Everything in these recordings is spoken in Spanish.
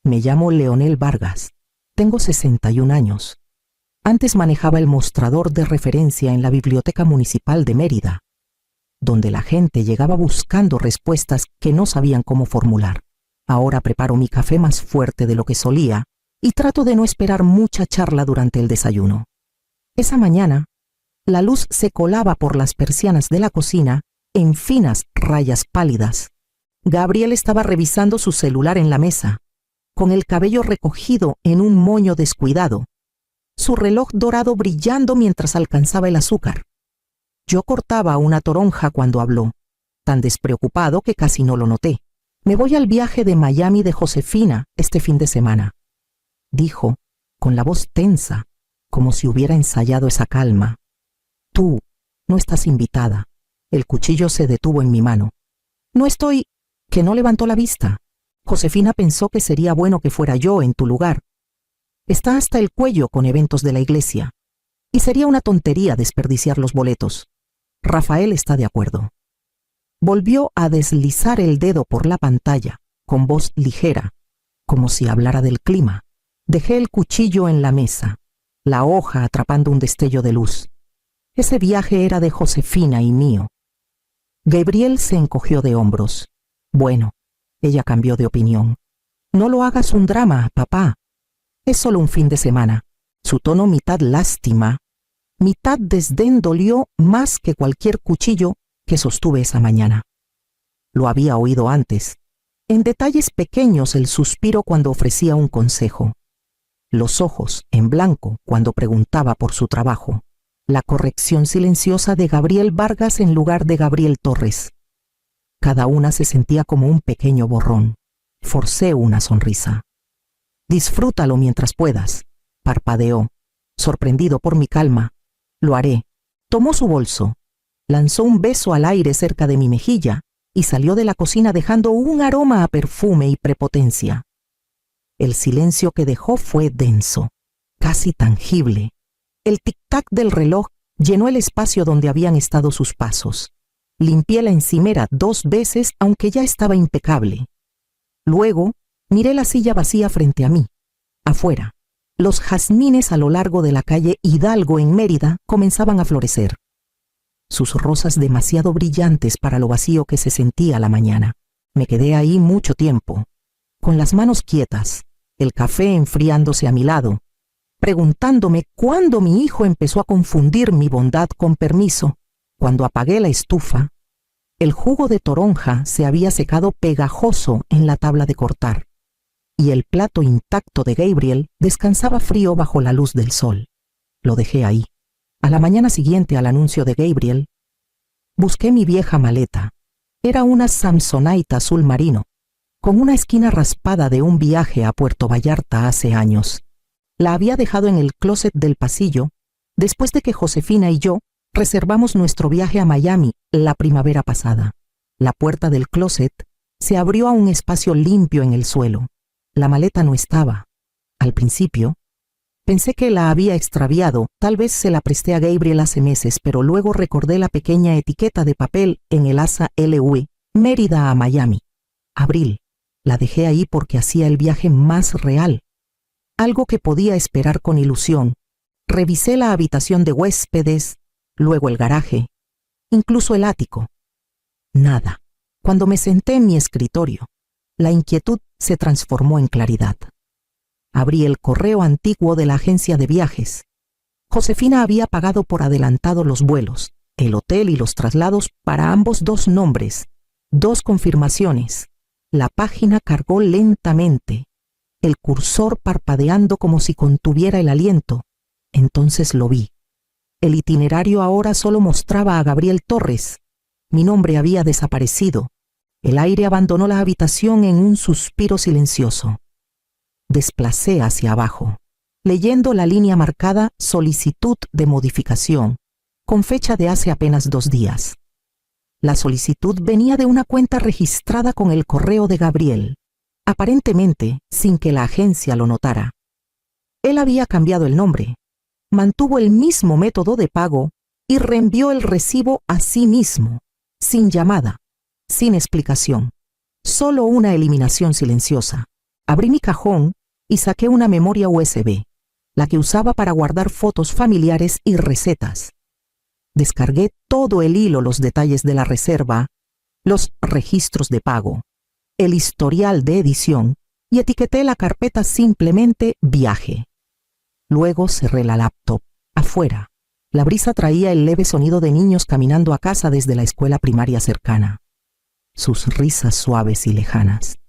Me llamo Leonel Vargas. Tengo 61 años. Antes manejaba el mostrador de referencia en la Biblioteca Municipal de Mérida, donde la gente llegaba buscando respuestas que no sabían cómo formular. Ahora preparo mi café más fuerte de lo que solía y trato de no esperar mucha charla durante el desayuno. Esa mañana, la luz se colaba por las persianas de la cocina en finas rayas pálidas. Gabriel estaba revisando su celular en la mesa, con el cabello recogido en un moño descuidado, su reloj dorado brillando mientras alcanzaba el azúcar. Yo cortaba una toronja cuando habló, tan despreocupado que casi no lo noté. Me voy al viaje de Miami de Josefina este fin de semana, dijo, con la voz tensa, como si hubiera ensayado esa calma. Tú no estás invitada. El cuchillo se detuvo en mi mano. No estoy... que no levantó la vista. Josefina pensó que sería bueno que fuera yo en tu lugar. Está hasta el cuello con eventos de la iglesia, y sería una tontería desperdiciar los boletos. Rafael está de acuerdo. Volvió a deslizar el dedo por la pantalla, con voz ligera, como si hablara del clima. Dejé el cuchillo en la mesa, la hoja atrapando un destello de luz. Ese viaje era de Josefina y mío. Gabriel se encogió de hombros. Bueno, ella cambió de opinión. No lo hagas un drama, papá. Es solo un fin de semana. Su tono mitad lástima, mitad desdén dolió más que cualquier cuchillo que sostuve esa mañana. Lo había oído antes. En detalles pequeños el suspiro cuando ofrecía un consejo. Los ojos en blanco cuando preguntaba por su trabajo. La corrección silenciosa de Gabriel Vargas en lugar de Gabriel Torres. Cada una se sentía como un pequeño borrón. Forcé una sonrisa. Disfrútalo mientras puedas, parpadeó, sorprendido por mi calma. Lo haré. Tomó su bolso, lanzó un beso al aire cerca de mi mejilla y salió de la cocina dejando un aroma a perfume y prepotencia. El silencio que dejó fue denso, casi tangible. El tic-tac del reloj llenó el espacio donde habían estado sus pasos. Limpié la encimera 2 veces, aunque ya estaba impecable. Luego, miré la silla vacía frente a mí. Afuera, los jazmines a lo largo de la calle Hidalgo en Mérida comenzaban a florecer. Sus rosas demasiado brillantes para lo vacío que se sentía la mañana. Me quedé ahí mucho tiempo, con las manos quietas, el café enfriándose a mi lado, preguntándome cuándo mi hijo empezó a confundir mi bondad con permiso. Cuando apagué la estufa, el jugo de toronja se había secado pegajoso en la tabla de cortar, y el plato intacto de Gabriel descansaba frío bajo la luz del sol. Lo dejé ahí. A la mañana siguiente al anuncio de Gabriel, busqué mi vieja maleta. Era una Samsonite azul marino, con una esquina raspada de un viaje a Puerto Vallarta hace años. La había dejado en el closet del pasillo después de que Josefina y yo reservamos nuestro viaje a Miami la primavera pasada. La puerta del closet se abrió a un espacio limpio en el suelo. La maleta no estaba. Al principio, pensé que la había extraviado, tal vez se la presté a Gabriel hace meses, pero luego recordé la pequeña etiqueta de papel en el asa LV, Mérida a Miami. Abril. La dejé ahí porque hacía el viaje más real. Algo que podía esperar con ilusión. Revisé la habitación de huéspedes, luego el garaje, incluso el ático. Nada. Cuando me senté en mi escritorio, la inquietud se transformó en claridad. Abrí el correo antiguo de la agencia de viajes. Josefina había pagado por adelantado los vuelos, el hotel y los traslados para ambos 2 nombres, 2 confirmaciones. La página cargó lentamente, el cursor parpadeando como si contuviera el aliento. Entonces lo vi. El itinerario ahora solo mostraba a Gabriel Torres. Mi nombre había desaparecido. El aire abandonó la habitación en un suspiro silencioso. Desplacé hacia abajo, leyendo la línea marcada solicitud de modificación, con fecha de hace apenas 2 días. La solicitud venía de una cuenta registrada con el correo de Gabriel, aparentemente sin que la agencia lo notara. Él había cambiado el nombre, mantuvo el mismo método de pago y reenvió el recibo a sí mismo, sin llamada, sin explicación, solo una eliminación silenciosa. Abrí mi cajón y saqué una memoria USB, la que usaba para guardar fotos familiares y recetas. Descargué todo el hilo, los detalles de la reserva, los registros de pago, el historial de edición y etiqueté la carpeta simplemente viaje. Luego cerré la laptop. Afuera, la brisa traía el leve sonido de niños caminando a casa desde la escuela primaria cercana. Sus risas suaves y lejanas.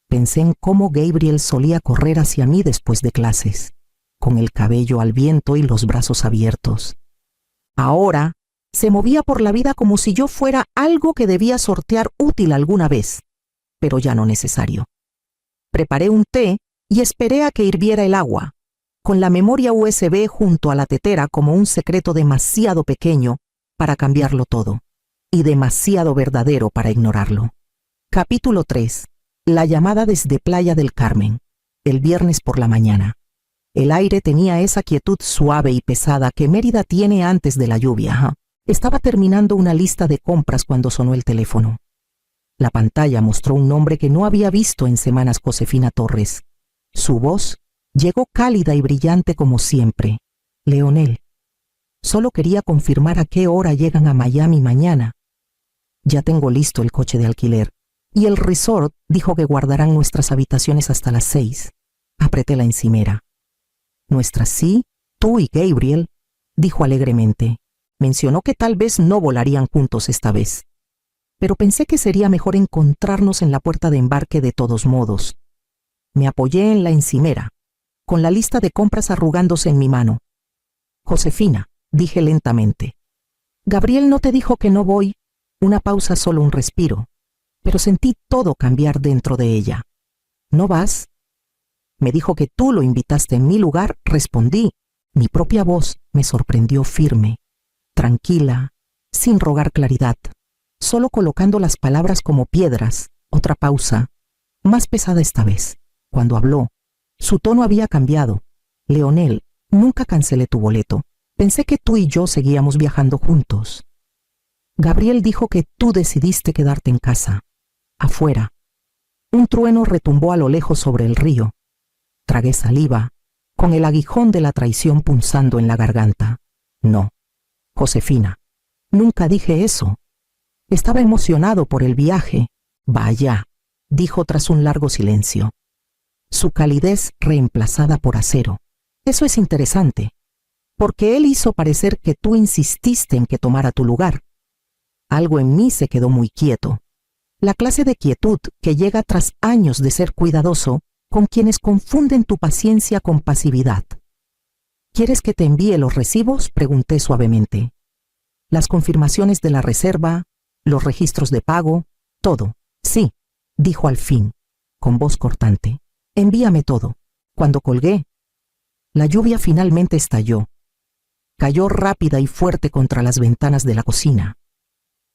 Pensé en cómo Gabriel solía correr hacia mí después de clases, con el cabello al viento y los brazos abiertos. Ahora, se movía por la vida como si yo fuera algo que debía sortear útil alguna vez, pero ya no necesario. Preparé un té y esperé a que hirviera el agua, con la memoria USB junto a la tetera como un secreto demasiado pequeño para cambiarlo todo, y demasiado verdadero para ignorarlo. Capítulo 3. La llamada desde Playa del Carmen, el viernes por la mañana. El aire tenía esa quietud suave y pesada que Mérida tiene antes de la lluvia. Estaba terminando una lista de compras cuando sonó el teléfono. La pantalla mostró un nombre que no había visto en semanas: Josefina Torres. Su voz llegó cálida y brillante como siempre. Leonel. Solo quería confirmar a qué hora llegan a Miami mañana. Ya tengo listo el coche de alquiler. Y el resort dijo que guardarán nuestras habitaciones hasta las 6. Apreté la encimera. Nuestras sí, tú y Gabriel, dijo alegremente. Mencionó que tal vez no volarían juntos esta vez. Pero pensé que sería mejor encontrarnos en la puerta de embarque de todos modos. Me apoyé en la encimera, con la lista de compras arrugándose en mi mano. Josefina, dije lentamente. Gabriel no te dijo que no voy. Una pausa, solo un respiro. Pero sentí todo cambiar dentro de ella. ¿No vas? Me dijo que tú lo invitaste en mi lugar, respondí. Mi propia voz me sorprendió firme, tranquila, sin rogar claridad, solo colocando las palabras como piedras. Otra pausa, más pesada esta vez. Cuando habló, su tono había cambiado. Leonel, nunca cancelé tu boleto. Pensé que tú y yo seguíamos viajando juntos. Gabriel dijo que tú decidiste quedarte en casa. Afuera. Un trueno retumbó a lo lejos sobre el río. Tragué saliva, con el aguijón de la traición punzando en la garganta. No, Josefina, nunca dije eso. Estaba emocionado por el viaje. Vaya, dijo tras un largo silencio. Su calidez reemplazada por acero. Eso es interesante, porque él hizo parecer que tú insististe en que tomara tu lugar. Algo en mí se quedó muy quieto. La clase de quietud que llega tras años de ser cuidadoso con quienes confunden tu paciencia con pasividad. ¿Quieres que te envíe los recibos?, pregunté suavemente. Las confirmaciones de la reserva, los registros de pago, todo. Sí, dijo al fin, con voz cortante. Envíame todo. Cuando colgué, la lluvia finalmente estalló. Cayó rápida y fuerte contra las ventanas de la cocina.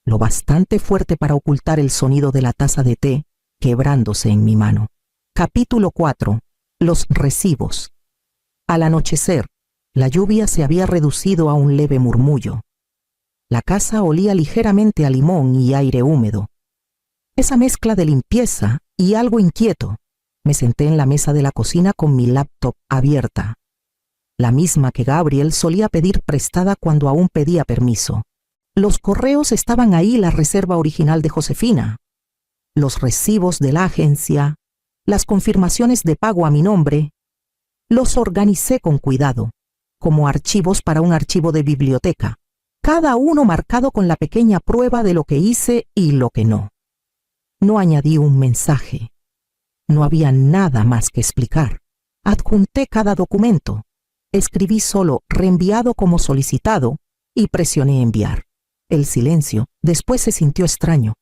Lo bastante fuerte para ocultar el sonido de la taza de té quebrándose en mi mano. Capítulo 4. Los recibos. Al anochecer, la lluvia se había reducido a un leve murmullo. La casa olía ligeramente a limón y aire húmedo. Esa mezcla de limpieza y algo inquieto. Me senté en la mesa de la cocina con mi laptop abierta, la misma que Gabriel solía pedir prestada cuando aún pedía permiso. Los correos estaban ahí, la reserva original de Josefina, los recibos de la agencia, las confirmaciones de pago a mi nombre. Los organicé con cuidado, como archivos para un archivo de biblioteca, cada uno marcado con la pequeña prueba de lo que hice y lo que no. No añadí un mensaje. No había nada más que explicar. Adjunté cada documento. Escribí solo reenviado como solicitado y presioné enviar. El silencio después se sintió extraño,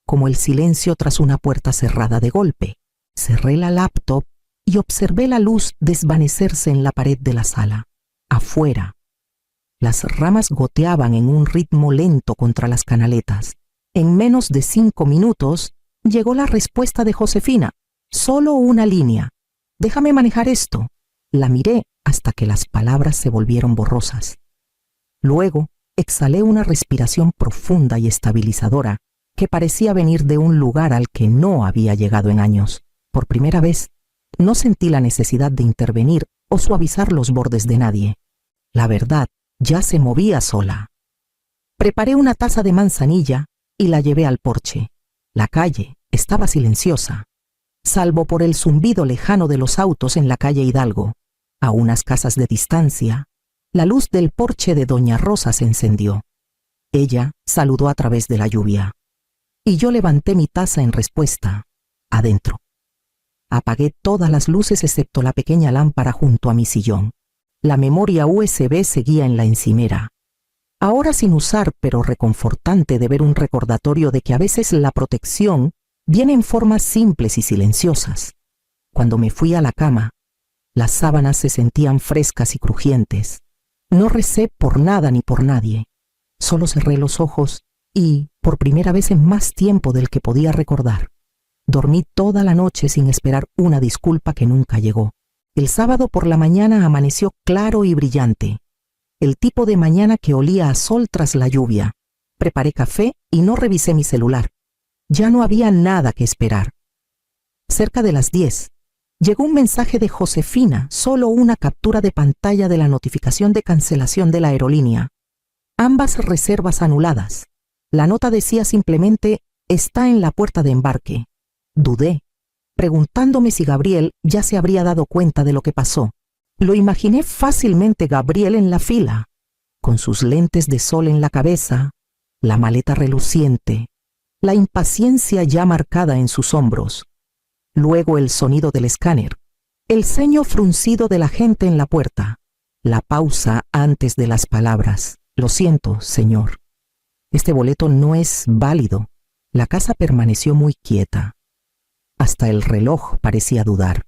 como el silencio tras una puerta cerrada de golpe. Cerré la laptop y observé la luz desvanecerse en la pared de la sala. Afuera, las ramas goteaban en un ritmo lento contra las canaletas. En menos de 5 minutos llegó la respuesta de Josefina. Solo una línea. Déjame manejar esto. La miré hasta que las palabras se volvieron borrosas. Luego, exhalé una respiración profunda y estabilizadora que parecía venir de un lugar al que no había llegado en años. Por primera vez, No sentí la necesidad de intervenir o suavizar los bordes de nadie. La verdad ya se movía sola. Preparé una taza de manzanilla y la llevé al porche. La calle estaba silenciosa, salvo por el zumbido lejano de los autos en la calle Hidalgo. A unas casas de distancia, la luz del porche de doña Rosa se encendió. Ella saludó a través de la lluvia, y yo levanté mi taza en respuesta. Adentro. Apagué todas las luces excepto la pequeña lámpara junto a mi sillón. La memoria USB seguía en la encimera. Ahora sin usar, pero reconfortante de ver un recordatorio de que a veces la protección viene en formas simples y silenciosas. Cuando me fui a la cama, las sábanas se sentían frescas y crujientes. No recé por nada ni por nadie. Solo cerré los ojos y, por primera vez en más tiempo del que podía recordar, dormí toda la noche sin esperar una disculpa que nunca llegó. El sábado por la mañana amaneció claro y brillante. El tipo de mañana que olía a sol tras la lluvia. Preparé café y no revisé mi celular. Ya no había nada que esperar. Cerca de las 10, llegó un mensaje de Josefina, solo una captura de pantalla de la notificación de cancelación de la aerolínea. Ambas reservas anuladas. La nota decía simplemente, está en la puerta de embarque. Dudé, preguntándome si Gabriel ya se habría dado cuenta de lo que pasó. Lo imaginé fácilmente Gabriel en la fila, con sus lentes de sol en la cabeza, la maleta reluciente, la impaciencia ya marcada en sus hombros. Luego el sonido del escáner, el ceño fruncido de la gente en la puerta, la pausa antes de las palabras. Lo siento, señor. Este boleto no es válido. La casa permaneció muy quieta. Hasta el reloj parecía dudar.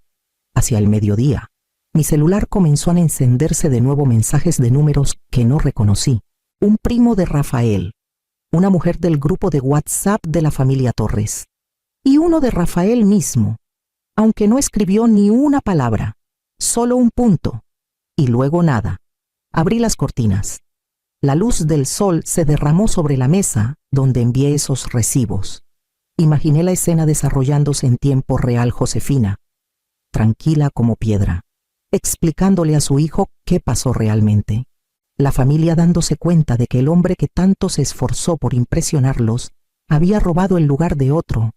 Hacia el mediodía, mi celular comenzó a encenderse de nuevo mensajes de números que no reconocí. Un primo de Rafael, una mujer del grupo de WhatsApp de la familia Torres, y uno de Rafael mismo, aunque no escribió ni una palabra, solo un punto, y luego nada. Abrí las cortinas. La luz del sol se derramó sobre la mesa donde envié esos recibos. Imaginé la escena desarrollándose en tiempo real. Josefina, tranquila como piedra, explicándole a su hijo qué pasó realmente. La familia dándose cuenta de que el hombre que tanto se esforzó por impresionarlos había robado el lugar de otro,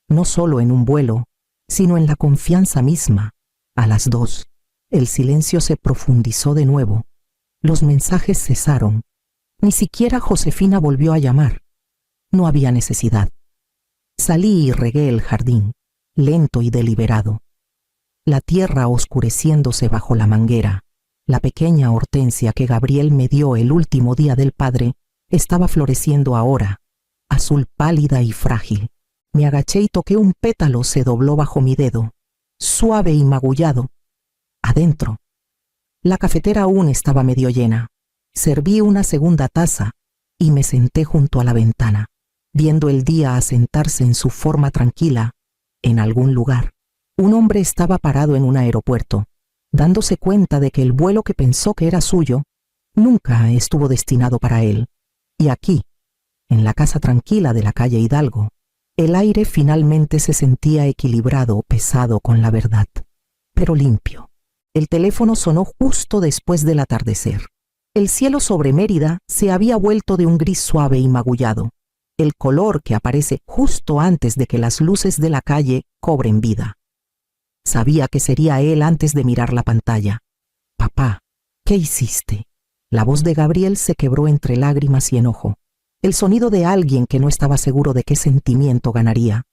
no solo en un vuelo, sino en la confianza misma. A las 2, el silencio se profundizó de nuevo. Los mensajes cesaron. Ni siquiera Josefina volvió a llamar. No había necesidad. Salí y regué el jardín, lento y deliberado. La tierra oscureciéndose bajo la manguera. La pequeña hortensia que Gabriel me dio el último día del padre estaba floreciendo ahora, azul pálida y frágil. Me agaché y toqué un pétalo, se dobló bajo mi dedo, suave y magullado. Adentro. La cafetera aún estaba medio llena. Serví una segunda taza y me senté junto a la ventana, viendo el día asentarse en su forma tranquila en algún lugar. Un hombre estaba parado en un aeropuerto, dándose cuenta de que el vuelo que pensó que era suyo nunca estuvo destinado para él. Y aquí, en la casa tranquila de la calle Hidalgo, el aire finalmente se sentía equilibrado, pesado con la verdad, pero limpio. El teléfono sonó justo después del atardecer. El cielo sobre Mérida se había vuelto de un gris suave y magullado, el color que aparece justo antes de que las luces de la calle cobren vida. Sabía que sería él antes de mirar la pantalla. Papá, ¿qué hiciste? La voz de Gabriel se quebró entre lágrimas y enojo, el sonido de alguien que no estaba seguro de qué sentimiento ganaría.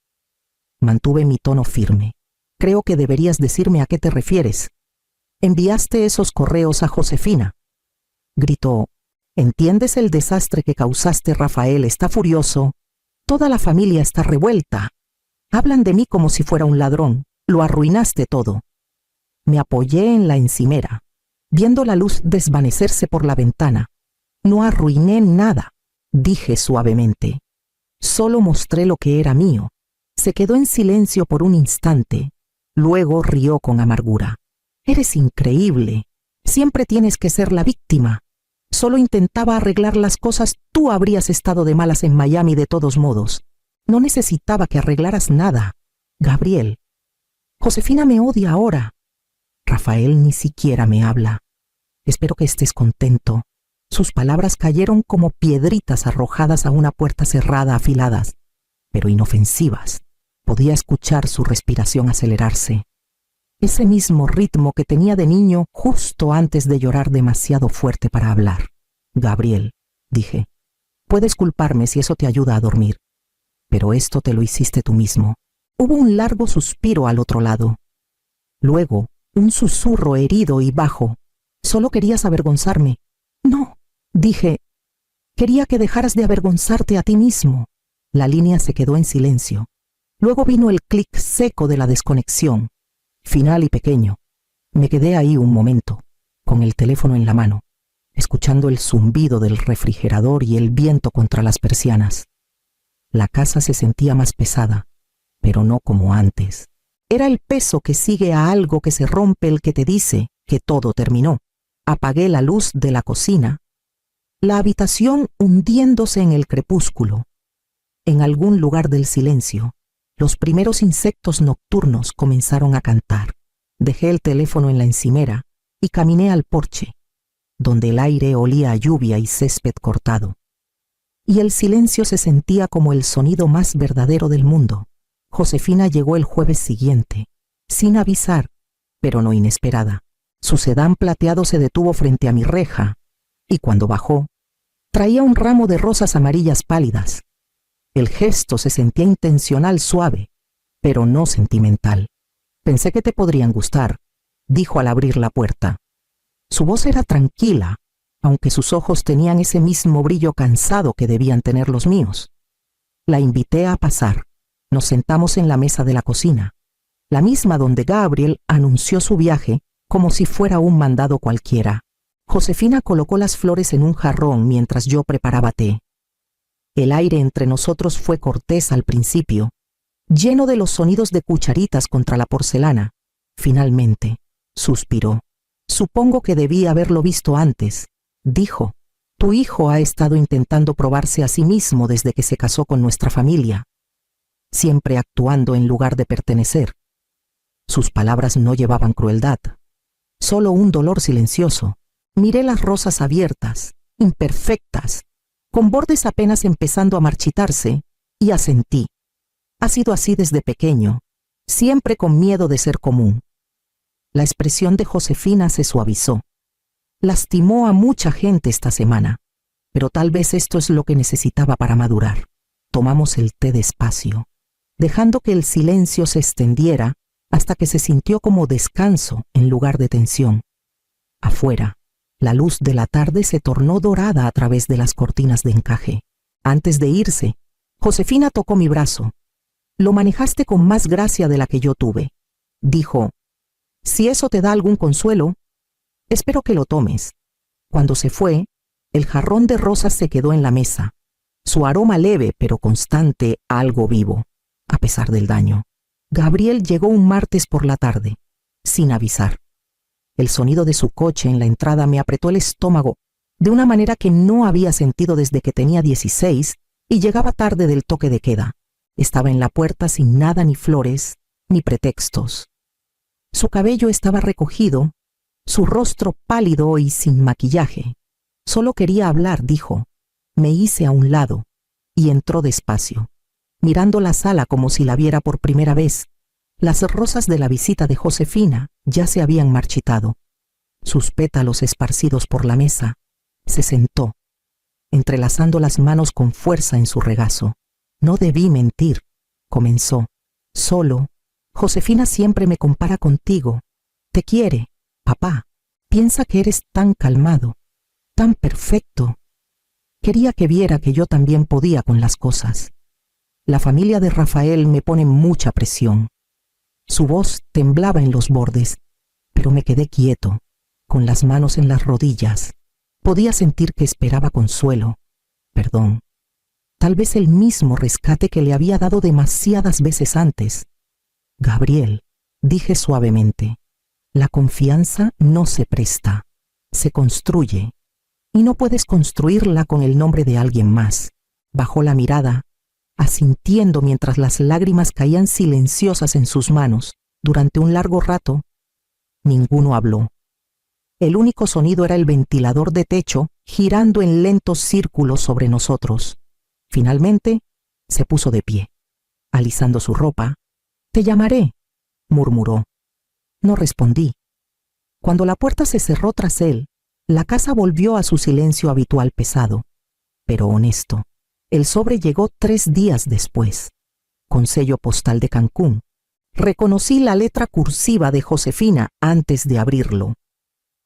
Mantuve mi tono firme. Creo que deberías decirme a qué te refieres. ¿Enviaste esos correos a Josefina? Gritó. ¿Entiendes el desastre que causaste? Rafael está furioso. Toda la familia está revuelta. Hablan de mí como si fuera un ladrón. Lo arruinaste todo. Me apoyé en la encimera, viendo la luz desvanecerse por la ventana. No arruiné nada, dije suavemente. Solo mostré lo que era mío. Se quedó en silencio por un instante. Luego rió con amargura. Eres increíble. Siempre tienes que ser la víctima. Solo intentaba arreglar las cosas. Tú habrías estado de malas en Miami de todos modos. No necesitaba que arreglaras nada. Gabriel, Josefina me odia ahora. Rafael ni siquiera me habla. Espero que estés contento. Sus palabras cayeron como piedritas arrojadas a una puerta cerrada, afiladas, pero inofensivas. Podía escuchar su respiración acelerarse. Ese mismo ritmo que tenía de niño justo antes de llorar demasiado fuerte para hablar. Gabriel, dije, puedes culparme si eso te ayuda a dormir, pero esto te lo hiciste tú mismo. Hubo un largo suspiro al otro lado. Luego, un susurro herido y bajo. Solo querías avergonzarme. No, dije, quería que dejaras de avergonzarte a ti mismo. La línea se quedó en silencio. Luego vino el clic seco de la desconexión, final y pequeño. Me quedé ahí un momento, con el teléfono en la mano, escuchando el zumbido del refrigerador y el viento contra las persianas. La casa se sentía más pesada, pero no como antes. Era el peso que sigue a algo que se rompe el que te dice que todo terminó. Apagué la luz de la cocina, la habitación hundiéndose en el crepúsculo. En algún lugar del silencio, los primeros insectos nocturnos comenzaron a cantar. Dejé el teléfono en la encimera y caminé al porche, donde el aire olía a lluvia y césped cortado. Y el silencio se sentía como el sonido más verdadero del mundo. Josefina llegó el jueves siguiente, sin avisar, pero no inesperada. Su sedán plateado se detuvo frente a mi reja, y cuando bajó, traía un ramo de rosas amarillas pálidas. El gesto se sentía intencional, suave, pero no sentimental. Pensé que te podrían gustar, dijo al abrir la puerta. Su voz era tranquila, aunque sus ojos tenían ese mismo brillo cansado que debían tener los míos. La invité a pasar. Nos sentamos en la mesa de la cocina, la misma donde Gabriel anunció su viaje como si fuera un mandado cualquiera. Josefina colocó las flores en un jarrón mientras yo preparaba té. El aire entre nosotros fue cortés al principio, lleno de los sonidos de cucharitas contra la porcelana. Finalmente, suspiró. Supongo que debí haberlo visto antes, dijo. Tu hijo ha estado intentando probarse a sí mismo desde que se casó con nuestra familia, siempre actuando en lugar de pertenecer. Sus palabras no llevaban crueldad, solo un dolor silencioso. Miré las rosas abiertas, imperfectas, con bordes apenas empezando a marchitarse, y asentí. Ha sido así desde pequeño, siempre con miedo de ser común. La expresión de Josefina se suavizó. Lastimó a mucha gente esta semana, pero tal vez esto es lo que necesitaba para madurar. Tomamos el té despacio, dejando que el silencio se extendiera hasta que se sintió como descanso en lugar de tensión. Afuera, la luz de la tarde se tornó dorada a través de las cortinas de encaje. Antes de irse, Josefina tocó mi brazo. Lo manejaste con más gracia de la que yo tuve. Dijo, si eso te da algún consuelo, espero que lo tomes. Cuando se fue, el jarrón de rosas se quedó en la mesa, su aroma leve pero constante, algo vivo, a pesar del daño. Gabriel llegó un martes por la tarde, sin avisar. El sonido de su coche en la entrada me apretó el estómago de una manera que no había sentido desde que tenía 16 y llegaba tarde del toque de queda. Estaba en la puerta sin nada, ni flores, ni pretextos. Su cabello estaba recogido, su rostro pálido y sin maquillaje. Solo quería hablar, dijo. Me hice a un lado y entró despacio, mirando la sala como si la viera por primera vez. Las rosas de la visita de Josefina ya se habían marchitado. Sus pétalos esparcidos por la mesa. Se sentó, entrelazando las manos con fuerza en su regazo. No debí mentir, comenzó. Solo, Josefina siempre me compara contigo. Te quiere, papá. Piensa que eres tan calmado, tan perfecto. Quería que viera que yo también podía con las cosas. La familia de Rafael me pone mucha presión. Su voz temblaba en los bordes, pero me quedé quieto, con las manos en las rodillas. Podía sentir que esperaba consuelo, perdón, tal vez el mismo rescate que le había dado demasiadas veces antes. Gabriel, dije suavemente, la confianza no se presta, se construye, y no puedes construirla con el nombre de alguien más. Bajó la mirada, asintiendo mientras las lágrimas caían silenciosas en sus manos. Durante un largo rato, ninguno habló. El único sonido era el ventilador de techo girando en lentos círculos sobre nosotros. Finalmente, se puso de pie, alisando su ropa. «Te llamaré», murmuró. No respondí. Cuando la puerta se cerró tras él, la casa volvió a su silencio habitual pesado, pero honesto. El sobre llegó 3 días después, con sello postal de Cancún. Reconocí la letra cursiva de Josefina antes de abrirlo.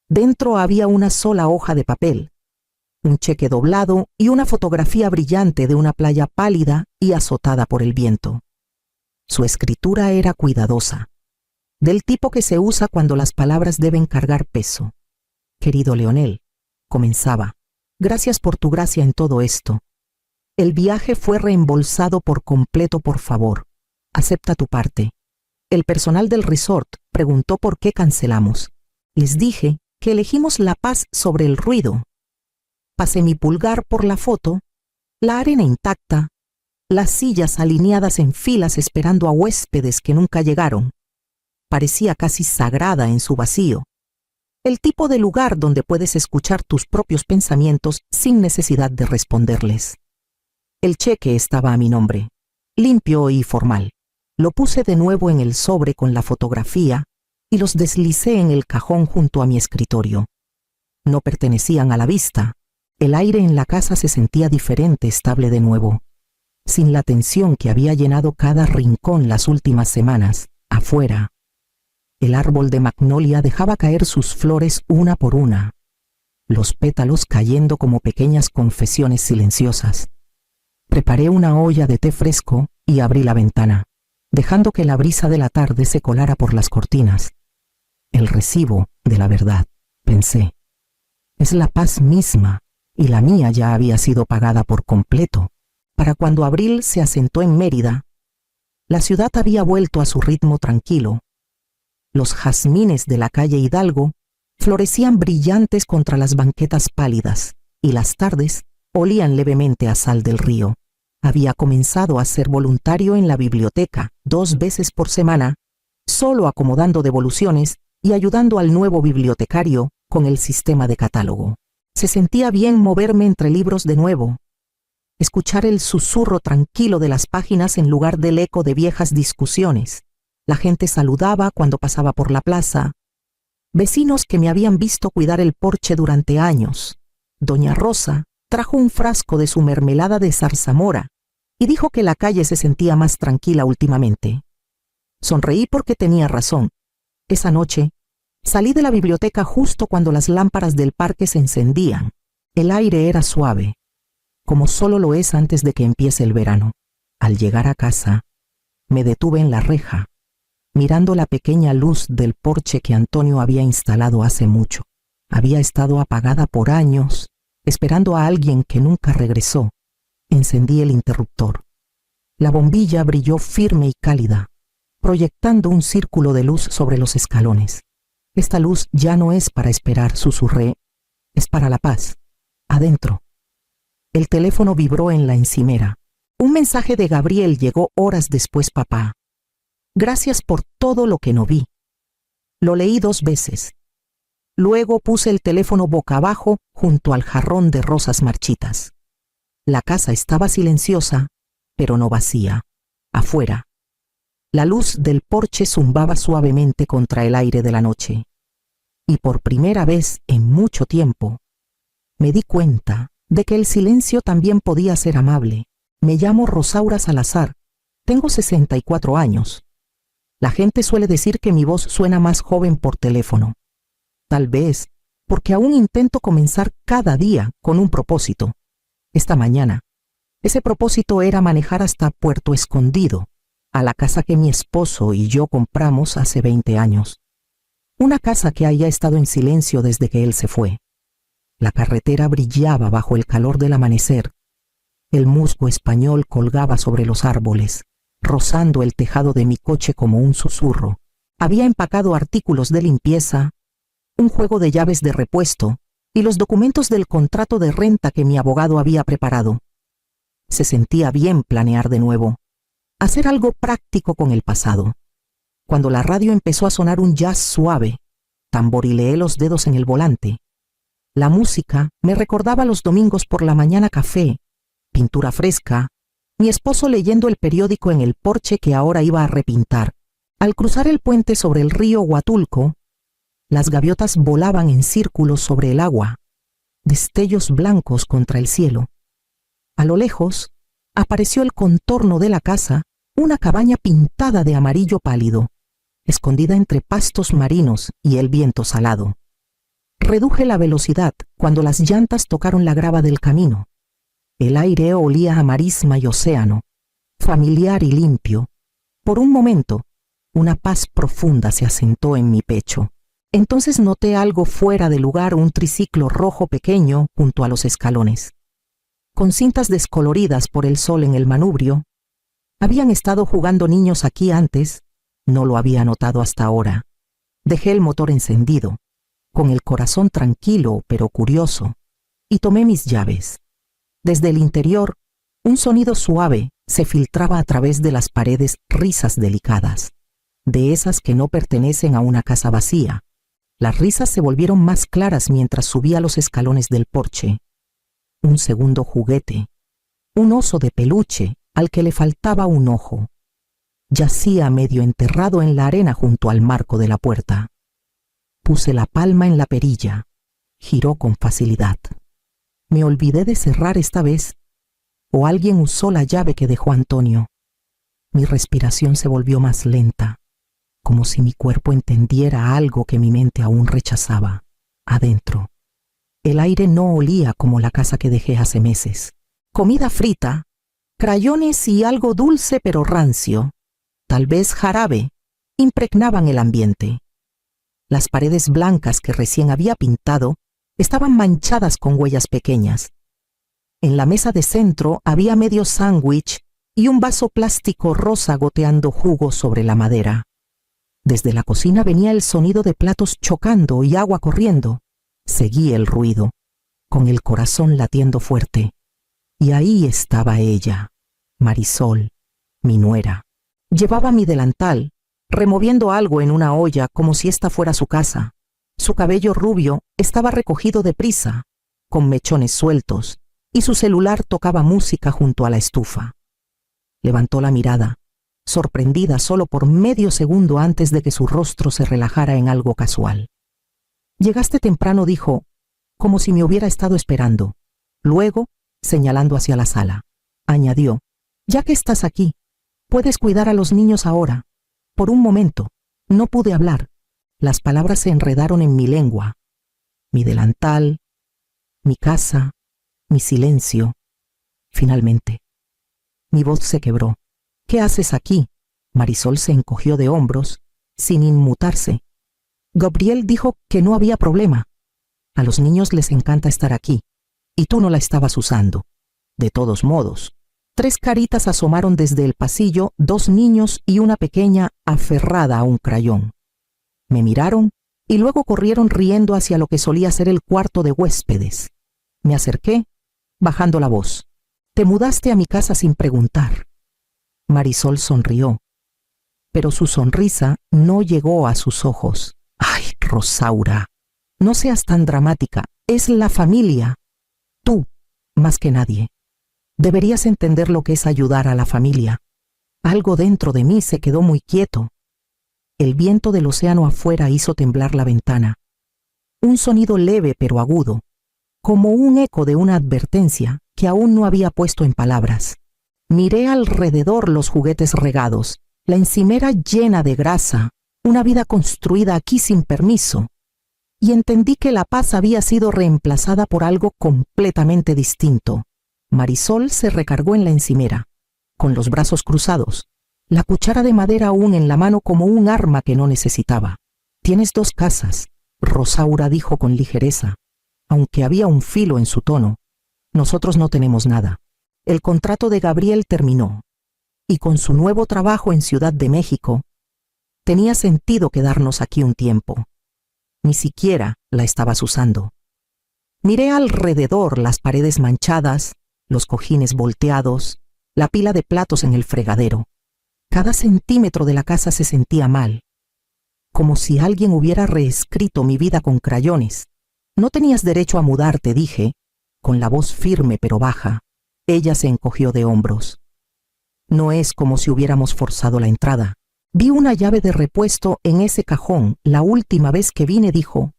Dentro había una sola hoja de papel, un cheque doblado y una fotografía brillante de una playa pálida y azotada por el viento. Su escritura era cuidadosa, del tipo que se usa cuando las palabras deben cargar peso. «Querido Leonel», comenzaba, «gracias por tu gracia en todo esto. El viaje fue reembolsado por completo, por favor. Acepta tu parte. El personal del resort preguntó por qué cancelamos. Les dije que elegimos la paz sobre el ruido. Pasé mi pulgar por la foto, la arena intacta, las sillas alineadas en filas esperando a huéspedes que nunca llegaron. Parecía casi sagrada en su vacío. El tipo de lugar donde puedes escuchar tus propios pensamientos sin necesidad de responderles. El cheque estaba a mi nombre, limpio y formal. Lo puse de nuevo en el sobre con la fotografía y los deslicé en el cajón junto a mi escritorio. No pertenecían a la vista. El aire en la casa se sentía diferente, estable de nuevo. Sin la tensión que había llenado cada rincón las últimas semanas, afuera. El árbol de magnolia dejaba caer sus flores una por una, los pétalos cayendo como pequeñas confesiones silenciosas. Preparé una olla de té fresco y abrí la ventana, dejando que la brisa de la tarde se colara por las cortinas. El recibo de la verdad, pensé. Es la paz misma, y la mía ya había sido pagada por completo. Para cuando abril se asentó en Mérida, la ciudad había vuelto a su ritmo tranquilo. Los jazmines de la calle Hidalgo florecían brillantes contra las banquetas pálidas, y las tardes olían levemente a sal del río. Había comenzado a ser voluntario en la biblioteca 2 veces por semana, solo acomodando devoluciones y ayudando al nuevo bibliotecario con el sistema de catálogo. Se sentía bien moverme entre libros de nuevo, escuchar el susurro tranquilo de las páginas en lugar del eco de viejas discusiones. La gente saludaba cuando pasaba por la plaza. Vecinos que me habían visto cuidar el porche durante años. Doña Rosa trajo un frasco de su mermelada de zarzamora y dijo que la calle se sentía más tranquila últimamente. Sonreí porque tenía razón. Esa noche salí de la biblioteca justo cuando las lámparas del parque se encendían. El aire era suave, como solo lo es antes de que empiece el verano. Al llegar a casa, me detuve en la reja, mirando la pequeña luz del porche que Antonio había instalado hace mucho. Había estado apagada por años, esperando a alguien que nunca regresó. Encendí el interruptor. La bombilla brilló firme y cálida, proyectando un círculo de luz sobre los escalones. Esta luz ya no es para esperar, susurré. Es para la paz. Adentro. El teléfono vibró en la encimera. Un mensaje de Gabriel llegó horas después. Papá. Gracias por todo lo que no vi. Lo leí 2 veces. Luego puse el teléfono boca abajo junto al jarrón de rosas marchitas. La casa estaba silenciosa, pero no vacía. Afuera, la luz del porche zumbaba suavemente contra el aire de la noche. Y por primera vez en mucho tiempo, me di cuenta de que el silencio también podía ser amable. Me llamo Rosaura Salazar. Tengo 64 años. La gente suele decir que mi voz suena más joven por teléfono. Tal vez porque aún intento comenzar cada día con un propósito. Esta mañana, ese propósito era manejar hasta Puerto Escondido, a la casa que mi esposo y yo compramos hace 20 años. Una casa que haya estado en silencio desde que él se fue. La carretera brillaba bajo el calor del amanecer. El musgo español colgaba sobre los árboles, rozando el tejado de mi coche como un susurro. Había empacado artículos de limpieza, un juego de llaves de repuesto y los documentos del contrato de renta que mi abogado había preparado. Se sentía bien planear de nuevo, hacer algo práctico con el pasado. Cuando la radio empezó a sonar un jazz suave, tamborileé los dedos en el volante. La música me recordaba los domingos por la mañana café, pintura fresca, mi esposo leyendo el periódico en el porche que ahora iba a repintar. Al cruzar el puente sobre el río Huatulco, las gaviotas volaban en círculos sobre el agua, destellos blancos contra el cielo. A lo lejos, apareció el contorno de la casa, una cabaña pintada de amarillo pálido, escondida entre pastos marinos y el viento salado. Reduje la velocidad cuando las llantas tocaron la grava del camino. El aire olía a marisma y océano, familiar y limpio. Por un momento, una paz profunda se asentó en mi pecho. Entonces noté algo fuera de lugar, un triciclo rojo pequeño junto a los escalones. Con cintas descoloridas por el sol en el manubrio, ¿habían estado jugando niños aquí antes? No lo había notado hasta ahora. Dejé el motor encendido, con el corazón tranquilo pero curioso, y tomé mis llaves. Desde el interior, un sonido suave se filtraba a través de las paredes, risas delicadas, de esas que no pertenecen a una casa vacía. Las risas se volvieron más claras mientras subía los escalones del porche. Un segundo juguete, un oso de peluche al que le faltaba un ojo. Yacía medio enterrado en la arena junto al marco de la puerta. Puse la palma en la perilla. Giró con facilidad. ¿Me olvidé de cerrar esta vez? ¿O alguien usó la llave que dejó Antonio? Mi respiración se volvió más lenta, como si mi cuerpo entendiera algo que mi mente aún rechazaba. Adentro, el aire no olía como la casa que dejé hace meses. Comida frita, crayones y algo dulce pero rancio, tal vez jarabe, impregnaban el ambiente. Las paredes blancas que recién había pintado estaban manchadas con huellas pequeñas. En la mesa de centro había medio sándwich y un vaso plástico rosa goteando jugo sobre la madera. Desde la cocina venía el sonido de platos chocando y agua corriendo. Seguí el ruido, con el corazón latiendo fuerte. Y ahí estaba ella, Marisol, mi nuera. Llevaba mi delantal, removiendo algo en una olla como si esta fuera su casa. Su cabello rubio estaba recogido deprisa, con mechones sueltos, y su celular tocaba música junto a la estufa. Levantó la mirada, sorprendida solo por medio segundo antes de que su rostro se relajara en algo casual. «Llegaste temprano», dijo, como si me hubiera estado esperando. Luego, señalando hacia la sala, añadió: «Ya que estás aquí, puedes cuidar a los niños ahora». Por un momento, no pude hablar. Las palabras se enredaron en mi lengua. Mi delantal, mi casa, mi silencio. Finalmente, mi voz se quebró. «¿Qué haces aquí?» Marisol se encogió de hombros, sin inmutarse. «Gabriel dijo que no había problema. A los niños les encanta estar aquí, y tú no la estabas usando. De todos modos». 3 caritas asomaron desde el pasillo, 2 niños y una pequeña aferrada a un crayón. Me miraron y luego corrieron riendo hacia lo que solía ser el cuarto de huéspedes. Me acerqué, bajando la voz. «Te mudaste a mi casa sin preguntar». Marisol sonrió, pero su sonrisa no llegó a sus ojos. «Ay, Rosaura, no seas tan dramática. Es la familia. Tú, más que nadie. Deberías entender lo que es ayudar a la familia». Algo dentro de mí se quedó muy quieto. El viento del océano afuera hizo temblar la ventana. Un sonido leve pero agudo, como un eco de una advertencia que aún no había puesto en palabras. Miré alrededor los juguetes regados, la encimera llena de grasa, una vida construida aquí sin permiso, y entendí que la paz había sido reemplazada por algo completamente distinto. Marisol se recargó en la encimera, con los brazos cruzados, la cuchara de madera aún en la mano como un arma que no necesitaba. «Tienes 2 casas», Rosaura dijo con ligereza, aunque había un filo en su tono. «Nosotros no tenemos nada. El contrato de Gabriel terminó, y con su nuevo trabajo en Ciudad de México, tenía sentido quedarnos aquí un tiempo. Ni siquiera la estabas usando». Miré alrededor las paredes manchadas, los cojines volteados, la pila de platos en el fregadero. Cada centímetro de la casa se sentía mal, como si alguien hubiera reescrito mi vida con crayones. No tenías derecho a mudarte, dije, con la voz firme pero baja. Ella se encogió de hombros. No es como si hubiéramos forzado la entrada. Vi una llave de repuesto en ese cajón la última vez que vine, dijo,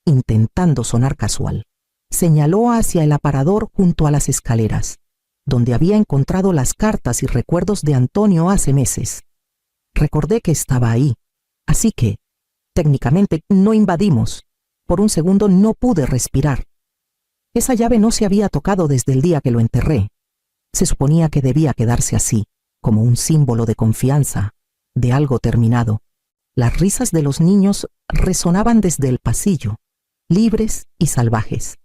intentando sonar casual. Señaló hacia el aparador junto a las escaleras, donde había encontrado las cartas y recuerdos de Antonio hace meses. Recordé que estaba ahí, así que, técnicamente, no invadimos. Por un segundo no pude respirar. Esa llave no se había tocado desde el día que lo enterré. Se suponía que debía quedarse así, como un símbolo de confianza, de algo terminado. Las risas de los niños resonaban desde el pasillo, libres y salvajes,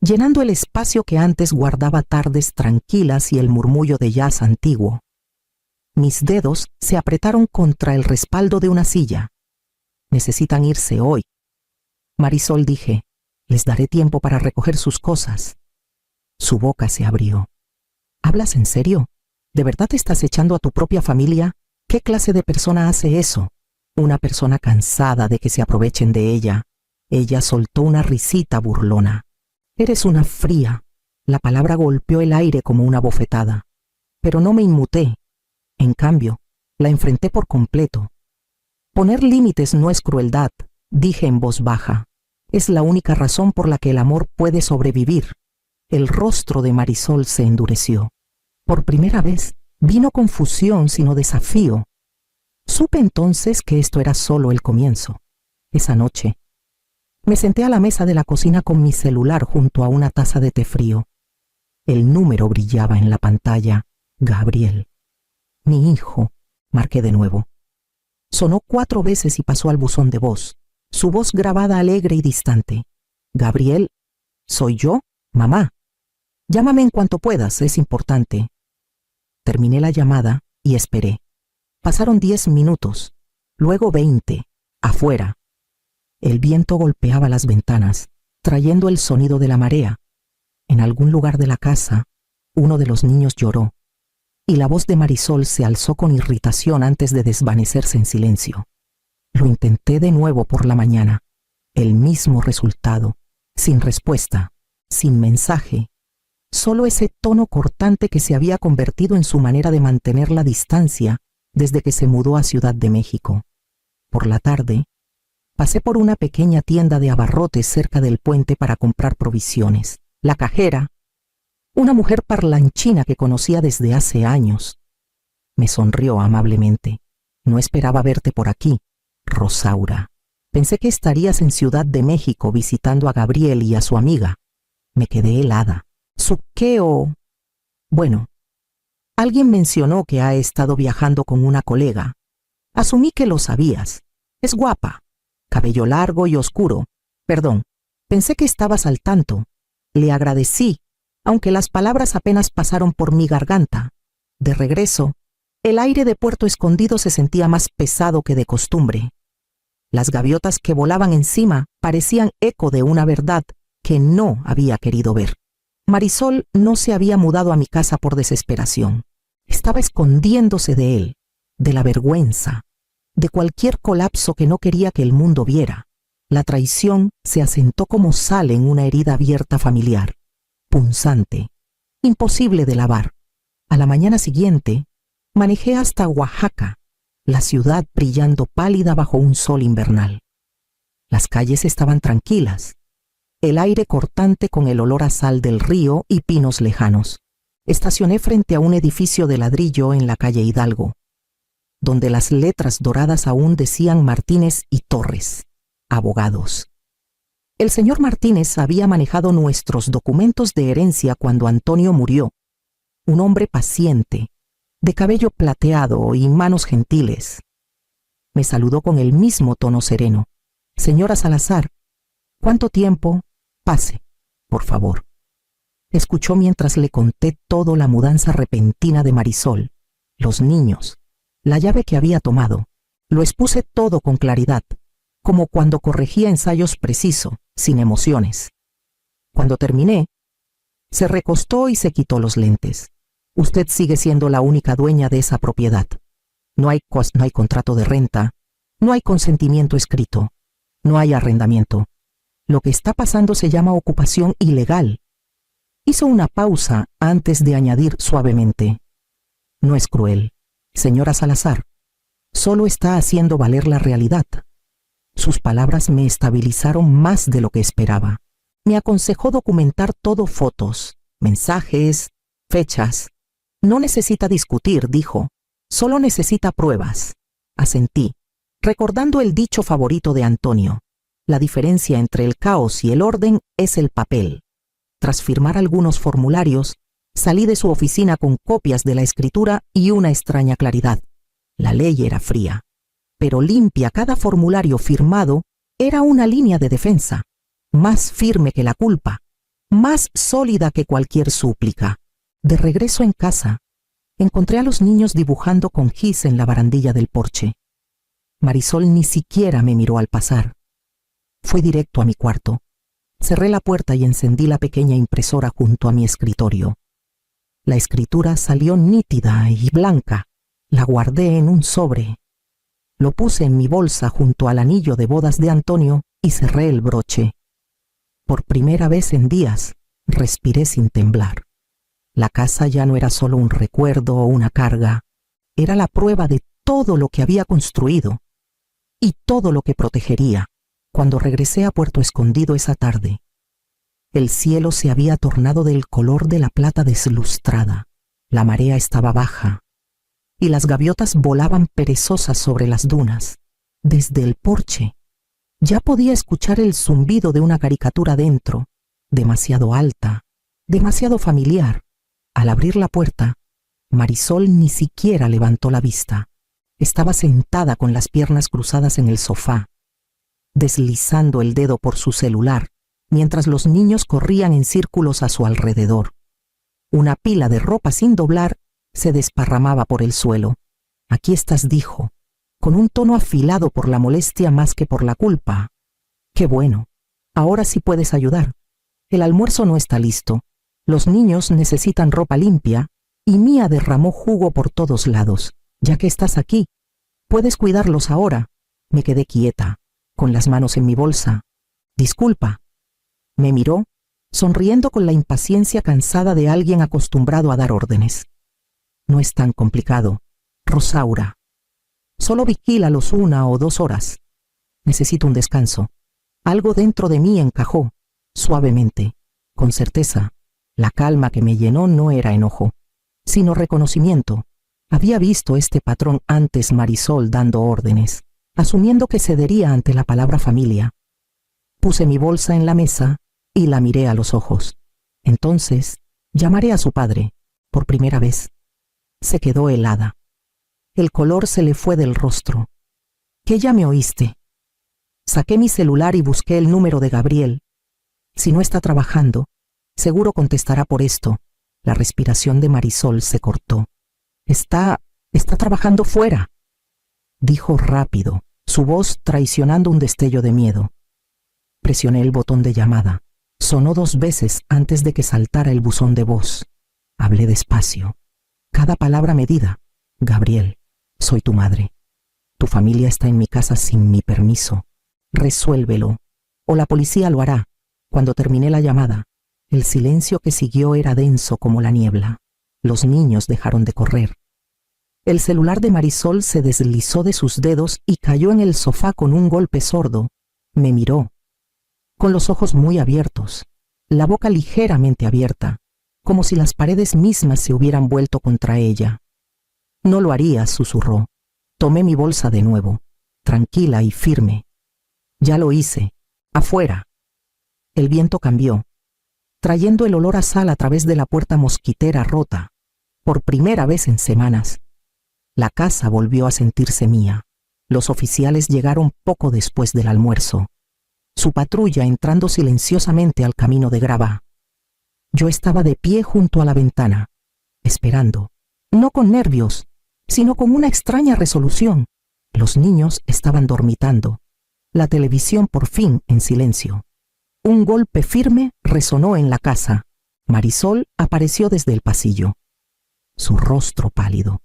llenando el espacio que antes guardaba tardes tranquilas y el murmullo de jazz antiguo. Mis dedos se apretaron contra el respaldo de una silla. Necesitan irse hoy. Marisol, dije, les daré tiempo para recoger sus cosas. Su boca se abrió. ¿Hablas en serio? ¿De verdad te estás echando a tu propia familia? ¿Qué clase de persona hace eso? Una persona cansada de que se aprovechen de ella. Ella soltó una risita burlona. Eres una fría. La palabra golpeó el aire como una bofetada. Pero no me inmuté. En cambio, la enfrenté por completo. Poner límites no es crueldad, dije en voz baja. Es la única razón por la que el amor puede sobrevivir. El rostro de Marisol se endureció. Por primera vez, vi no confusión sino desafío. Supe entonces que esto era solo el comienzo. Esa noche, me senté a la mesa de la cocina con mi celular junto a una taza de té frío. El número brillaba en la pantalla. Gabriel. Mi hijo, marqué de nuevo. Sonó 4 veces y pasó al buzón de voz. Su voz grabada alegre y distante. Gabriel, ¿soy yo? Mamá. Llámame en cuanto puedas, es importante. Terminé la llamada y esperé. Pasaron 10 minutos, luego 20, afuera. El viento golpeaba las ventanas, trayendo el sonido de la marea. En algún lugar de la casa, uno de los niños lloró, y la voz de Marisol se alzó con irritación antes de desvanecerse en silencio. Lo intenté de nuevo por la mañana. El mismo resultado, sin respuesta, sin mensaje. Solo ese tono cortante que se había convertido en su manera de mantener la distancia desde que se mudó a Ciudad de México. Por la tarde, pasé por una pequeña tienda de abarrotes cerca del puente para comprar provisiones. La cajera, una mujer parlanchina que conocía desde hace años, me sonrió amablemente. No esperaba verte por aquí, Rosaura. Pensé que estarías en Ciudad de México visitando a Gabriel y a su amiga. Me quedé helada. ¿Qué? Bueno, alguien mencionó que ha estado viajando con una colega. Asumí que lo sabías. Es guapa, cabello largo y oscuro. Perdón, pensé que estabas al tanto. Le agradecí, aunque las palabras apenas pasaron por mi garganta. De regreso, el aire de Puerto Escondido se sentía más pesado que de costumbre. Las gaviotas que volaban encima parecían eco de una verdad que no había querido ver. Marisol no se había mudado a mi casa por desesperación. Estaba escondiéndose de él, de la vergüenza, de cualquier colapso que no quería que el mundo viera. La traición se asentó como sal en una herida abierta familiar, punzante, imposible de lavar. A la mañana siguiente, manejé hasta Oaxaca, la ciudad brillando pálida bajo un sol invernal. Las calles estaban tranquilas, el aire cortante con el olor a sal del río y pinos lejanos. Estacioné frente a un edificio de ladrillo en la calle Hidalgo, donde las letras doradas aún decían Martínez y Torres, abogados. El señor Martínez había manejado nuestros documentos de herencia cuando Antonio murió. Un hombre paciente, de cabello plateado y manos gentiles. Me saludó con el mismo tono sereno. Señora Salazar, ¿cuánto tiempo? Pase, por favor. Escuchó mientras le conté todo: la mudanza repentina de Marisol, los niños, la llave que había tomado. Lo expuse todo con claridad, como cuando corregía ensayos preciso, sin emociones. Cuando terminé, se recostó y se quitó los lentes. Usted sigue siendo la única dueña de esa propiedad. No hay contrato de renta, no hay consentimiento escrito, no hay arrendamiento. Lo que está pasando se llama ocupación ilegal. Hizo una pausa antes de añadir suavemente: no es cruel, señora Salazar, solo está haciendo valer la realidad. Sus palabras me estabilizaron más de lo que esperaba. Me aconsejó documentar todo: fotos, mensajes, fechas. No necesita discutir, dijo, solo necesita pruebas. Asentí, recordando el dicho favorito de Antonio: la diferencia entre el caos y el orden es el papel. Tras firmar algunos formularios, salí de su oficina con copias de la escritura y una extraña claridad. La ley era fría, pero limpia. Cada formulario firmado era una línea de defensa, más firme que la culpa, más sólida que cualquier súplica. De regreso en casa, encontré a los niños dibujando con gis en la barandilla del porche. Marisol ni siquiera me miró al pasar. Fui directo a mi cuarto. Cerré la puerta y encendí la pequeña impresora junto a mi escritorio. La escritura salió nítida y blanca. La guardé en un sobre. Lo puse en mi bolsa junto al anillo de bodas de Antonio y cerré el broche. Por primera vez en días, respiré sin temblar. La casa ya no era solo un recuerdo o una carga. Era la prueba de todo lo que había construido y todo lo que protegería. Cuando regresé a Puerto Escondido esa tarde, el cielo se había tornado del color de la plata deslustrada. La marea estaba baja y las gaviotas volaban perezosas sobre las dunas. Desde el porche ya podía escuchar el zumbido de una caricatura dentro, demasiado alta, demasiado familiar. Al abrir la puerta, Marisol ni siquiera levantó la vista. Estaba sentada con las piernas cruzadas en el sofá, deslizando el dedo por su celular, mientras los niños corrían en círculos a su alrededor. Una pila de ropa sin doblar se desparramaba por el suelo. «Aquí estás», dijo, con un tono afilado por la molestia más que por la culpa. «Qué bueno. Ahora sí puedes ayudar. El almuerzo no está listo. Los niños necesitan ropa limpia y Mía derramó jugo por todos lados. Ya que estás aquí, puedes cuidarlos ahora». Me quedé quieta, con las manos en mi bolsa. «Disculpa». Me miró, sonriendo con la impaciencia cansada de alguien acostumbrado a dar órdenes. «No es tan complicado, Rosaura. Solo vigílalos 1 o 2 horas. Necesito un descanso». Algo dentro de mí encajó, suavemente, con certeza. La calma que me llenó no era enojo, sino reconocimiento. Había visto este patrón antes: Marisol dando órdenes, asumiendo que cedería ante la palabra familia. Puse mi bolsa en la mesa y la miré a los ojos. «Entonces, llamaré a su padre, por primera vez». Se quedó helada. El color se le fue del rostro. «¿Que ya me oíste?» Saqué mi celular y busqué el número de Gabriel. Si no está trabajando, seguro contestará por esto. La respiración de Marisol se cortó. Está trabajando fuera», dijo rápido, su voz traicionando un destello de miedo. Presioné el botón de llamada. Sonó 2 veces antes de que saltara el buzón de voz. Hablé despacio, cada palabra medida. «Gabriel, soy tu madre. Tu familia está en mi casa sin mi permiso. Resuélvelo, o la policía lo hará». Cuando terminé la llamada, el silencio que siguió era denso como la niebla. Los niños dejaron de correr. El celular de Marisol se deslizó de sus dedos y cayó en el sofá con un golpe sordo. Me miró, con los ojos muy abiertos, la boca ligeramente abierta, como si las paredes mismas se hubieran vuelto contra ella. «No lo haría», susurró. Tomé mi bolsa de nuevo, tranquila y firme. «Ya lo hice. Afuera». El viento cambió, trayendo el olor a sal a través de la puerta mosquitera rota. Por primera vez en semanas, la casa volvió a sentirse mía. Los oficiales llegaron poco después del almuerzo, su patrulla entrando silenciosamente al camino de grava. Yo estaba de pie junto a la ventana, esperando, no con nervios, sino con una extraña resolución. Los niños estaban dormitando, la televisión por fin en silencio. Un golpe firme resonó en la casa. Marisol apareció desde el pasillo, su rostro pálido,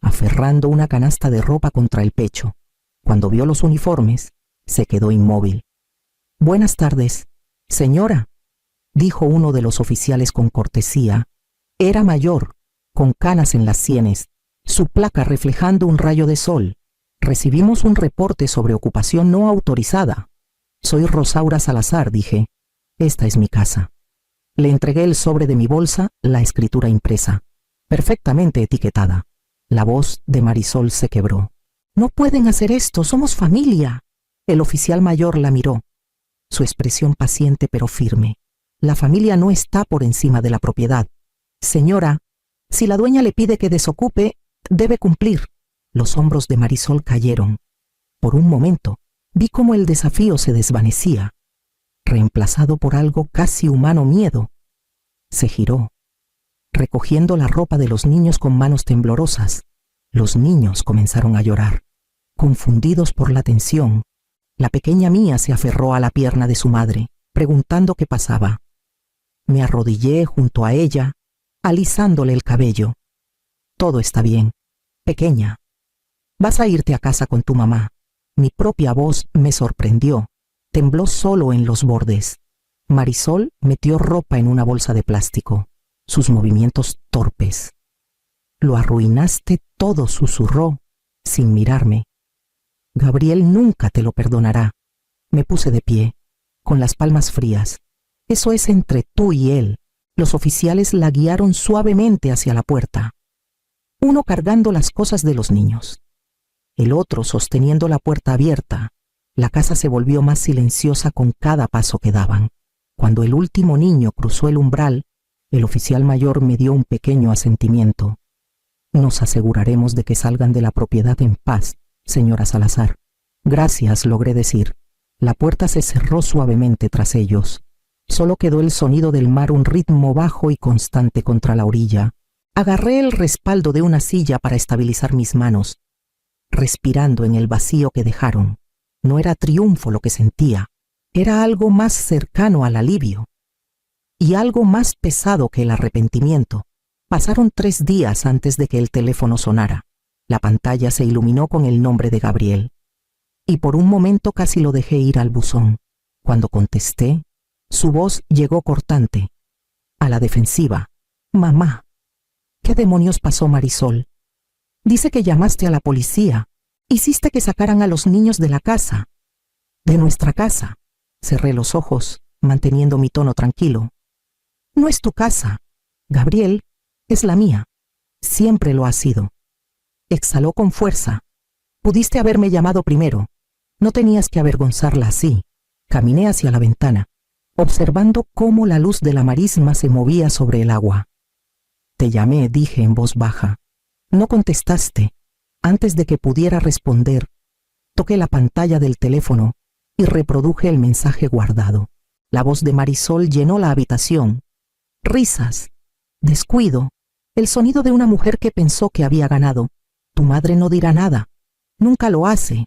aferrando una canasta de ropa contra el pecho. Cuando vio los uniformes, se quedó inmóvil. «Buenas tardes, señora», dijo uno de los oficiales con cortesía. Era mayor, con canas en las sienes, su placa reflejando un rayo de sol. «Recibimos un reporte sobre ocupación no autorizada». «Soy Rosaura Salazar», dije. «Esta es mi casa». Le entregué el sobre de mi bolsa, la escritura impresa, perfectamente etiquetada. La voz de Marisol se quebró. «No pueden hacer esto, somos familia». El oficial mayor la miró, su expresión paciente pero firme. «La familia no está por encima de la propiedad. Señora, si la dueña le pide que desocupe, debe cumplir». Los hombros de Marisol cayeron. Por un momento, vi cómo el desafío se desvanecía, reemplazado por algo casi humano, miedo. Se giró, recogiendo la ropa de los niños con manos temblorosas. Los niños comenzaron a llorar, confundidos por la tensión. La pequeña Mía se aferró a la pierna de su madre, preguntando qué pasaba. Me arrodillé junto a ella, alisándole el cabello. «Todo está bien, pequeña. Vas a irte a casa con tu mamá». Mi propia voz me sorprendió. Tembló solo en los bordes. Marisol metió ropa en una bolsa de plástico, sus movimientos torpes. «Lo arruinaste todo», susurró, sin mirarme. «Gabriel nunca te lo perdonará». Me puse de pie, con las palmas frías. «Eso es entre tú y él». Los oficiales la guiaron suavemente hacia la puerta, uno cargando las cosas de los niños, el otro sosteniendo la puerta abierta. La casa se volvió más silenciosa con cada paso que daban. Cuando el último niño cruzó el umbral, el oficial mayor me dio un pequeño asentimiento. «Nos aseguraremos de que salgan de la propiedad en paz, señora Salazar». «Gracias», logré decir. La puerta se cerró suavemente tras ellos. Solo quedó el sonido del mar, un ritmo bajo y constante contra la orilla. Agarré el respaldo de una silla para estabilizar mis manos, respirando en el vacío que dejaron. No era triunfo lo que sentía, era algo más cercano al alivio y algo más pesado que el arrepentimiento. Pasaron 3 días antes de que el teléfono sonara. La pantalla se iluminó con el nombre de Gabriel, y por un momento casi lo dejé ir al buzón. Cuando contesté, su voz llegó cortante, a la defensiva. «Mamá». «¿Qué demonios pasó, Marisol?» «Dice que llamaste a la policía. Hiciste que sacaran a los niños de la casa». «¿De nuestra casa?». Cerré los ojos, manteniendo mi tono tranquilo. «No es tu casa, Gabriel, es la mía. Siempre lo ha sido». Exhaló con fuerza. «Pudiste haberme llamado primero. No tenías que avergonzarla así». Caminé hacia la ventana, observando cómo la luz de la marisma se movía sobre el agua. «Te llamé», dije en voz baja. «No contestaste». Antes de que pudiera responder, toqué la pantalla del teléfono y reproduje el mensaje guardado. La voz de Marisol llenó la habitación. Risas, descuido, el sonido de una mujer que pensó que había ganado. «Tu madre no dirá nada. Nunca lo hace.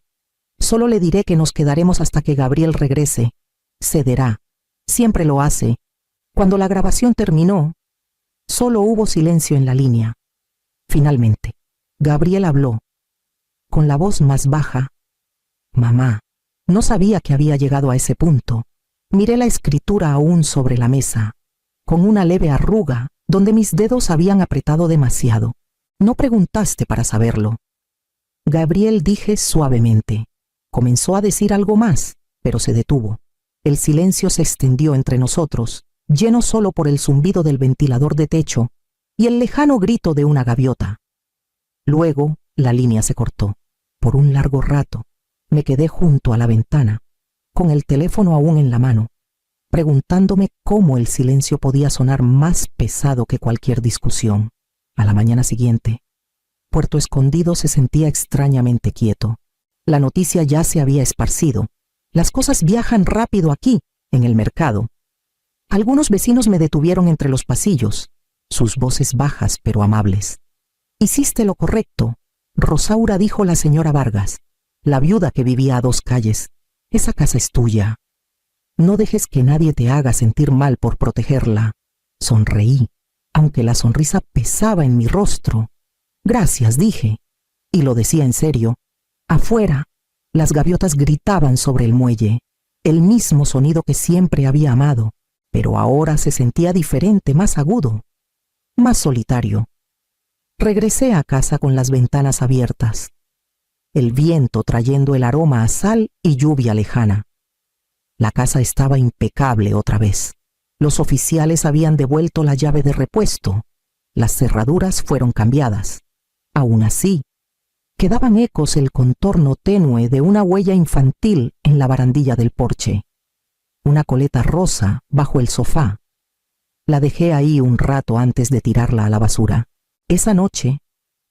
Solo le diré que nos quedaremos hasta que Gabriel regrese. Cederá. Siempre lo hace». Cuando la grabación terminó, solo hubo silencio en la línea. Finalmente, Gabriel habló, con la voz más baja. «Mamá». No sabía que había llegado a ese punto. Miré la escritura aún sobre la mesa, con una leve arruga donde mis dedos habían apretado demasiado. «No preguntaste para saberlo». «Gabriel», dije suavemente. Comenzó a decir algo más, pero se detuvo. El silencio se extendió entre nosotros, lleno solo por el zumbido del ventilador de techo y el lejano grito de una gaviota. Luego, la línea se cortó. Por un largo rato, me quedé junto a la ventana, con el teléfono aún en la mano, preguntándome cómo el silencio podía sonar más pesado que cualquier discusión. A la mañana siguiente, Puerto Escondido se sentía extrañamente quieto. La noticia ya se había esparcido. Las cosas viajan rápido aquí, en el mercado. Algunos vecinos me detuvieron entre los pasillos, sus voces bajas pero amables. «Hiciste lo correcto», Rosaura, dijo la señora Vargas, la viuda que vivía a 2 calles. «Esa casa es tuya. No dejes que nadie te haga sentir mal por protegerla». Sonreí, aunque la sonrisa pesaba en mi rostro. «Gracias», dije. y lo decía en serio. Afuera, las gaviotas gritaban sobre el muelle, el mismo sonido que siempre había amado, pero ahora se sentía diferente, más agudo, más solitario. Regresé a casa con las ventanas abiertas, el viento trayendo el aroma a sal y lluvia lejana. La casa estaba impecable otra vez. Los oficiales habían devuelto la llave de repuesto. Las cerraduras fueron cambiadas. Aún así, quedaban ecos el contorno tenue de una huella infantil en la barandilla del porche. Una coleta rosa bajo el sofá. La dejé ahí un rato antes de tirarla a la basura. Esa noche,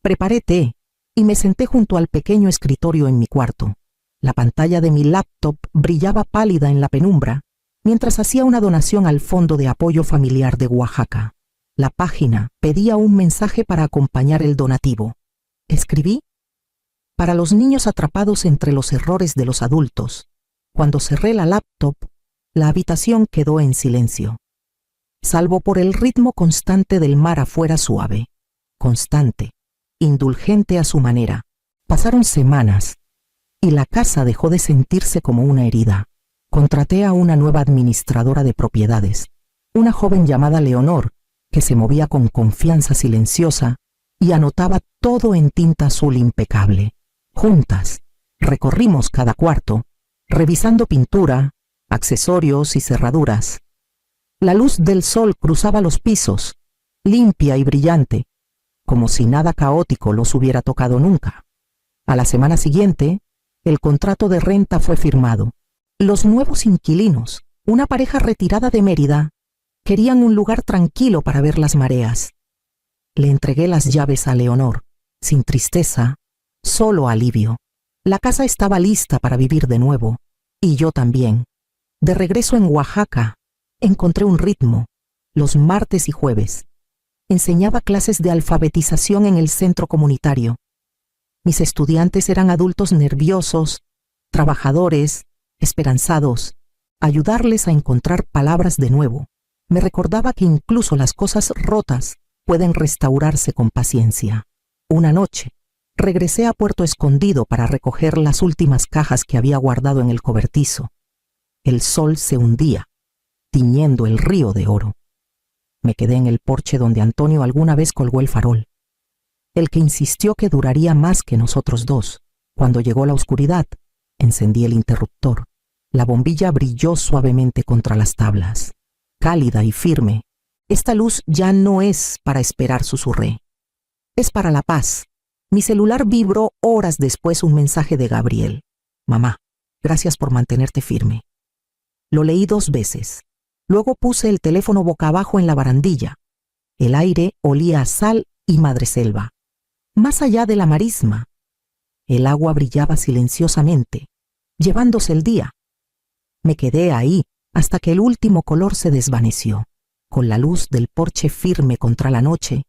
preparé té y me senté junto al pequeño escritorio en mi cuarto. La pantalla de mi laptop brillaba pálida en la penumbra, mientras hacía una donación al Fondo de Apoyo Familiar de Oaxaca. La página pedía un mensaje para acompañar el donativo. Escribí: para los niños atrapados entre los errores de los adultos. Cuando cerré la laptop, la habitación quedó en silencio, salvo por el ritmo constante del mar afuera suave, constante, indulgente a su manera. Pasaron semanas y la casa dejó de sentirse como una herida. Contraté a una nueva administradora de propiedades, una joven llamada Leonor, que se movía con confianza silenciosa y anotaba todo en tinta azul impecable. Juntas, recorrimos cada cuarto, revisando pintura, accesorios y cerraduras. La luz del sol cruzaba los pisos, limpia y brillante, como si nada caótico los hubiera tocado nunca. A la semana siguiente, el contrato de renta fue firmado. Los nuevos inquilinos, una pareja retirada de Mérida, querían un lugar tranquilo para ver las mareas. Le entregué las llaves a Leonor, sin tristeza, solo alivio. La casa estaba lista para vivir de nuevo, y yo también. De regreso en Oaxaca, encontré un ritmo. Los martes y jueves enseñaba clases de alfabetización en el centro comunitario. Mis estudiantes eran adultos nerviosos, trabajadores, esperanzados. Ayudarles a encontrar palabras de nuevo me recordaba que incluso las cosas rotas pueden restaurarse con paciencia. Una noche, regresé a Puerto Escondido para recoger las últimas cajas que había guardado en el cobertizo. El sol se hundía, tiñendo el río de oro. Me quedé en el porche donde Antonio alguna vez colgó el farol, el que insistió que duraría más que nosotros dos. Cuando llegó la oscuridad, encendí el interruptor. La bombilla brilló suavemente contra las tablas, cálida y firme. Esta luz ya no es para esperar, susurré. Es para la paz. Mi celular vibró horas después un mensaje de Gabriel. Mamá, gracias por mantenerte firme. Lo leí 2 veces. Luego puse el teléfono boca abajo en la barandilla. El aire olía a sal y madreselva. Más allá de la marisma, el agua brillaba silenciosamente, llevándose el día. Me quedé ahí hasta que el último color se desvaneció. Con la luz del porche firme contra la noche,